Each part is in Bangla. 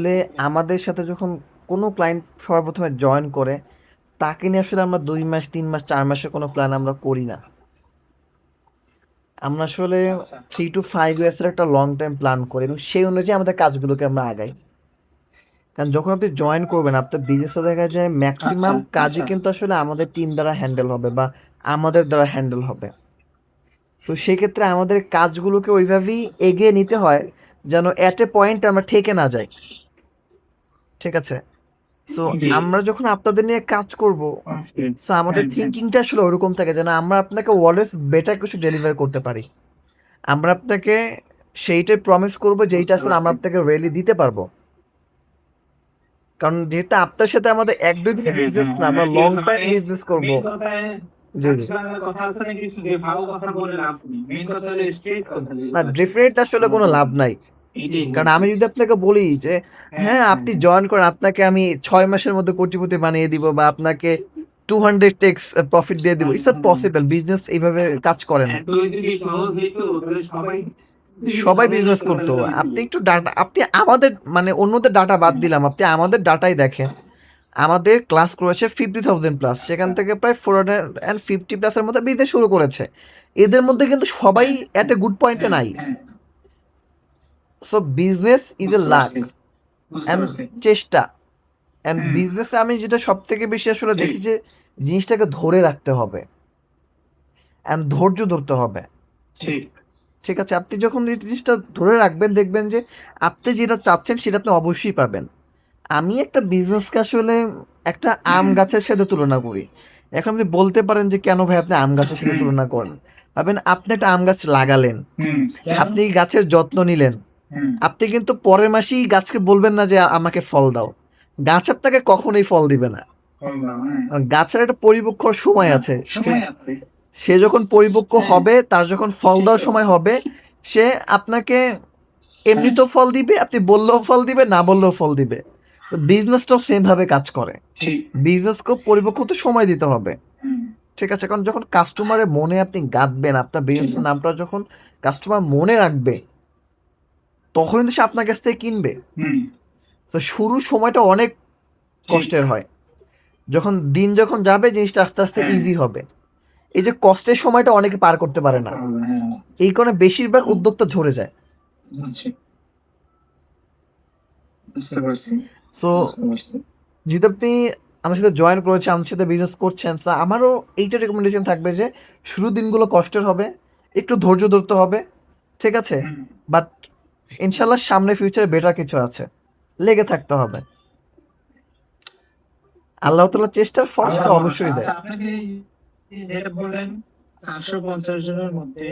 আসলে আমাদের সাথে যখন কোনো ক্লায়েন্ট সবার প্রথমে জয়েন করে, তাকে নিয়ে আসলে আমরা ২ মাস, ৩ মাস, ৪ মাসের কোনো প্ল্যান আমরা করি না। আমরা আসলে আচ্ছা, 3 to 5 ইয়ার্স এর একটা লং টাইম প্ল্যান করি এবং সেই অনুযায়ী আমাদের কাজগুলোকে আমরা আগাই। কারণ যখন আপনি জয়েন করবেন, আপনার বিজনেসটা দেখা যায় আচ্ছা, ম্যাক্সিমাম কাজই আচ্ছা। কিন্তু আসলে আমাদের টিম দ্বারা হ্যান্ডেল হবে বা আমাদের দ্বারা হ্যান্ডেল হবে। তো সেক্ষেত্রে আমাদের কাজগুলোকে ওইভাবেই এগিয়ে নিতে হয় যেন এট এ পয়েন্ট আমরা ঠেকে না যাই। ঠিক আছে? সো জি। আমরা যখন আপনাদের নিয়ে কাজ করব, ওকে। সো আমাদের হ্যাঁ, হ্যাঁ। থিংকিংটা আসলে ওরকম থাকে যেন আমরা আপনাকে অলওয়েজ বেটার কিছু ডেলিভার করতে পারি। আমরা আপনাকে সেইটাই প্রমিস করব যেইটা বুঝতে আসলে আমরা পারছি। আপনাকে রিয়েলি দিতে পারবো। কারণ যেহেতু আপনার সাথে আমাদের ১-২ দিনের হ্যাঁ, বিজনেস হ্যাঁ, না, হ্যাঁ। আমরা লং ঠিক আছে। টাইম মানে বিজনেস করব। মেইন কথায় জি, জি। বাংলা কথা আছে না কিছু যে ভালো কথা বলে লাভ নেই। মেইন কথা হলো স্ট্রেইট কথা না, যেগুলো আরকি। ডেফিনেটলি আসলে কোনো আমাদের লাভ নাই। এইটাই কারণ বলছি। আমি যদি আপনাকে বলি যে, হ্যাঁ, হ্যাঁ, হ্যাঁ, আপনি হ্যাঁ। জয়েন করেন, আপনাকে আমি ৬ মাসের মধ্যে কোটিপতি বানিয়ে দিব বা আপনাকে 200x প্রফিট দিয়ে দিব। হ্যাঁ, ইটস নট হ্যাঁ। পসিবল। বিজনেস এইভাবে কাজ করে না। এতই যদি সহজ হইতো তাহলে সবাই সবাই সবাই বিজনেস একটা করতো। ভালো দিছিল। আপনি একটু ডাটা, আপনি আমাদের মানে অন্যদের ডাটা বাদ দিলাম। আপনি আমাদের ডাটাই দেখেন। আমাদের ক্লাস করেছে 50,000 প্লাস। সেখান আচ্ছা। থেকে প্রায় 450 প্লাসের মধ্যে বিজনেস শুরু করেছে। এদের মধ্যে কিন্তু সবাই হ্যাঁ, এট এ গুড পয়েন্টে হ্যাঁ, নাই। হ্যাঁ। সো বিজনেস ইজ এ বুঝতে লাক পারছি, বুঝতে অ্যান্ড পারছি। চেষ্টা। অ্যান্ড হুম, বিজনেসে আমি যেটা সবথেকে বেশি আসলে ঠিক, দেখি যে জিনিসটাকে ধরে রাখতে হবে অ্যান্ড ধৈর্য ধরতে হবে। ঠিক। ঠিক আছে? আপনি যখন এই জিনিসটা ধরে রাখবেন দেখবেন যে আপনি যেটা চাচ্ছেন সেটা আপনি অবশ্যই পাবেন। আমি একটা বিজনেসকে আসলে একটা আম হ্যাঁ, গাছের সাথে তুলনা করি। এখন আপনি বলতে পারেন যে, "কেন ভাই আপনি আম গাছের সাথে হুম, তুলনা করেন?" ভাবেন আপনি একটা আম গাছ লাগালেন, হুম। কেন? আপনি গাছের যত্ন নিলেন। হুম, আপনি কিন্তু পরের মাসেই গাছকে বলবেন না যে, "আমাকে ফল দাও।" গাছ আপনাকে কখনোই ফল দিবে না। বললাম, হ্যাঁ। গাছের একটা পরিপক্ক সময় না, আছে। সে সময় আছে। সে যখন পরিপক্ক হ্যাঁ, হবে, তার যখন ফল সেটাই দেওয়ার তো। সময় হবে, সে আপনাকে হ্যাঁ, এমনিতেও ফল দিবে, আপনি বললেও ফল দিবে, না বললেও ফল দিবে। তো বিজনেসটাও সেম ভাবে কাজ করে। ঠিক। বিজনেসকেও পরিপক্ক হতে সময় দিতে হবে। হুম, ঠিক আছে? কারণ যখন কাস্টমারের মনে আপনি গাঁথবেন, আপনার ঠিক বিজনেসের আছে। নামটা যখন কাস্টমার মনে রাখবে, তখন কিন্তু সে আপনার কাছ থেকে কিনবে। হুম, তো শুরুর সময়টা অনেক ঠিক। কষ্টের হয়। যখন দিন যখন যাবে জিনিসটা আস্তে, আস্তে হ্যাঁ, ইজি হবে। এই যে কষ্টের সময়টা অনেকে পার করতে পারে না। করতে হবে, হ্যাঁ। এই কারণে বেশিরভাগ উদ্যোক্তা ঝরে যায়। বুঝছি, বুঝতে পারছি, সো বুঝতে পারছি। যেহেতু আপনি আমার সাথে জয়েন করেছেন, আমার সাথে বিজনেস করছেন, সো আমারও এইটা রিকমেন্ডেশন থাকবে যে শুরুর দিনগুলো কষ্টের হবে, একটু ধৈর্য ধরতে হবে। ঠিক আছে? হুম, বাট ইনশাআল্লাহ সামনে ফিউচারে বেটার কিছু আছে। লেগে থাকতে হবে। আল্লাহ তাআলা চেষ্টার ফল আল্লাহ সেটা ভরসা। অবশ্যই আচ্ছা, দেয়। আপনাকে যেটা বললেন ৪৫০ জনের মধ্যে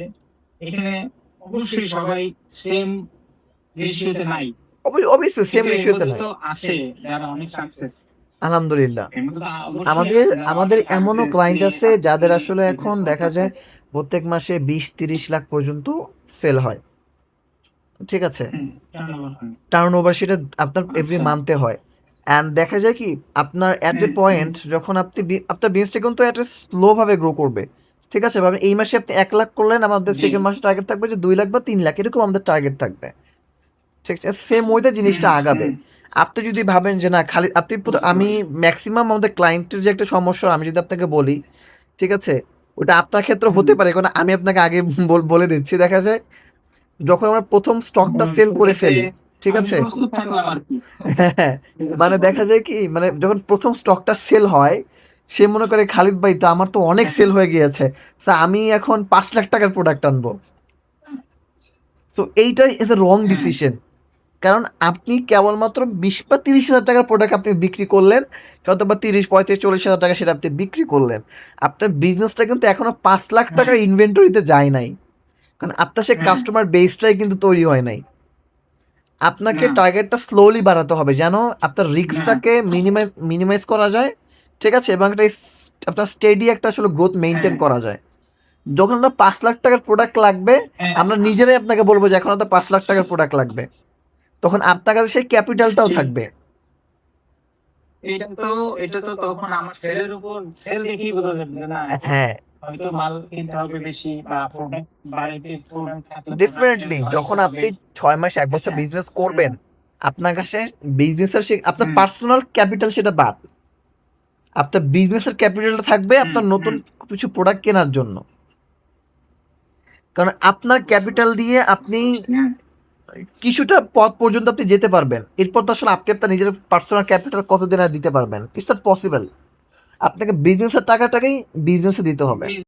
এখানে অবশ্যই সবাই সেম রেশিওতে নাই। অবশ্যই সেম কিন্তু এর রেশিওতে মধ্যে নাই। তো আছে যারা অনেক সাকসেস। আলহামদুলিল্লাহ। এর মধ্যে তো অবশ্যই আমাদের আছে যারা আমাদের অনেক এমনও ক্লায়েন্ট আছে যাদের সাকসেসফুলি আসলে এখন বিজনেস দেখা করতেছে। যায় প্রত্যেক মাসে ২০-৩০ লাখ পর্যন্ত সেল হয়। ঠিক আছে? হুম, টার্নওভার হয়। টার্নওভার সেটা আপনার এভরি আচ্ছা। মান্থে হয়। অ্যান্ড দেখা যায় কি আপনার এট এ হ্যাঁ, হ্যাঁ, পয়েন্ট যখন আপনি আপনার বিজনেসটা কিন্তু একটা স্লো ভাবে গ্রো করবে। ঠিক আছে? ভাবেন এই মাসে আপনি ১ লাখ করলেন, আমাদের জি। সেকেন্ড মাসে টার্গেট থাকবে যে ২ লাখ বা ৩ লাখ এরকম আমাদের টার্গেট থাকবে। ঠিক আছে? সেম ওয়েতে হুম, জিনিসটা আগাবে। হুম, আপনি যদি ভাবেন যে না খালি আপনি বুঝতে আমি পারছি। মেক্সিমাম আমাদের ক্লায়েন্টের যে একটা সমস্যা আমি যদি আপনাকে বলি, ঠিক আছে? ওটা আপনার ক্ষেত্রেও হুম, হতে পারে। কারণ আমি আপনাকে আগে বলে দিচ্ছি। দেখা যায় যখন আমরা ১ম স্টকটা বলুন। সেল করে এতে ফেলি, ঠিক আমি আছে? প্রস্তুত থাকলাম আরকি। হ্যাঁ, ঠিক আছে, মানে দেখা বলেন। যায় কি মানে যখন ১ম স্টকটা সেল হয়, সে মনে করে খালিদ ভাই তো আমার তো অনেক হ্যাঁ, সেল হয়ে গিয়েছে। সো আমি এখন ৳৫,০০,০০০ র প্রোডাক্ট আনবো। সো এইটাই ইস আ রং হ্যাঁ, ডিসিশন। কারণ আপনি কেবলমাত্র ২০ বা ৳৩০,০০০ র প্রোডাক্ট আপনি বিক্রি করলেন। হয়তোবা ৩০, ৩৫, ৳৪০,০০০ সেটা আপনি বিক্রি করলেন। আপনার বিজনেসটা কিন্তু এখনো ৳৫,০০,০০০ হ্যাঁ, ইনভেন্টরিতে যায় নাই। কারণ আপনার সেই হ্যাঁ। কাস্টমার বেসটাই কিন্তু তৈরি হয় নাই। আপনাকে না, টার্গেটটা স্লোলি বাড়াতে হবে যেন আপনার না। রিস্কটাকে মিনিমাইজ করা যায়। ঠিক আছে? এবং একটা আপনার স্টেডি একটা আসলে গ্রোথ মেইনটেইন হ্যাঁ, করা যায়। যখন আপনার ৳৫,০০,০০০ র প্রোডাক্ট লাগবে, হ্যাঁ, আমরা নিজেরাই আপনাকে বলব যে এখন আপনার ৳৫,০০,০০০ র প্রোডাক্ট লাগবে। তখন আপনার কাছে সেই ক্যাপিটালটাও ঠিক। থাকবে। এটা তো এটা তো তখন আমার সেলের উপর সেল দেখেই বোঝা যাবে যে না এখন হ্যাঁ, হয়তো মাল কিনতে হবে বেশি বা প্রোডাক্ট বাড়িতে প্রোডাক্ট থাকলে প্রোডাক্টের ডেফিনিটলি কস্ট যখন হবে। আপনি ৬ মাস ১ বছর হ্যাঁ, বিজনেস হুম, করবেন, আপনার কাছে বিজনেসের আপনার হুম। পার্সোনাল ক্যাপিটাল সেটা বাদ, আপনার বিজনেসের ক্যাপিটালটা থাকবে আপনার নতুন কিছু প্রোডাক্ট কেনার জন্য। কারণ আপনার ক্যাপিটাল দিয়ে আপনি হ্যাঁ। কিছুটা পথ পর্যন্ত আপনি যেতে পারবেন, এরপর তো আসলে আপনি আপনার নিজের পার্সোনাল ক্যাপিটাল কতদিন আর দিতে পারবেন? It's not possible. আপনাকে বিজনেসের টাকাটাকেই বিজনেসে দিতে হবে।